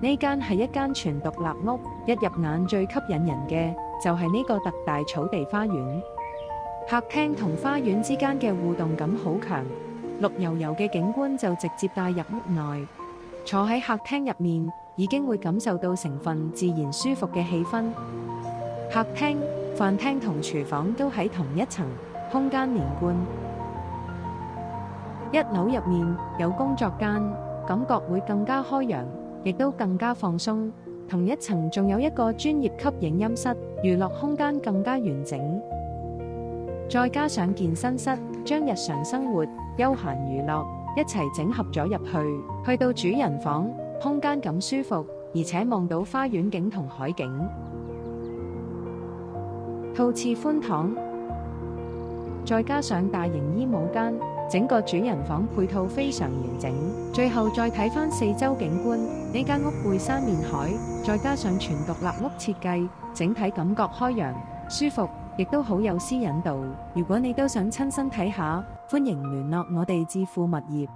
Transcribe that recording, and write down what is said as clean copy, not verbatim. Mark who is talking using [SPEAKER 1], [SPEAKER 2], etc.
[SPEAKER 1] 呢間係一間全獨立屋，一入眼最吸引人嘅就係呢個特大草地花園。客廳同花園之間嘅互動感好強，綠油油嘅景觀就直接帶入屋內。坐喺客廳入面，已經會感受到成分自然舒服嘅氣氛。客廳、飯廳同廚房都喺同一層，空間連貫。一樓入面有工作間，感覺會更加開揚，亦都更加放鬆。同一層仲有一個專業級影音室，娛樂空間更加完整。再加上健身室，將日常生活、休閒娛樂一齊整合咗入去。去到主人房，空間感舒服，而且望到花園景同海景，套廁寬敞，再加上大型衣帽間，整個主人房配套非常完整。最後再睇返四周景觀，呢間屋背山面海，再加上全獨立屋設計，整體感覺開揚、舒服，亦都好有私隱度。如果你都想親身睇下，歡迎聯絡我哋智富物業。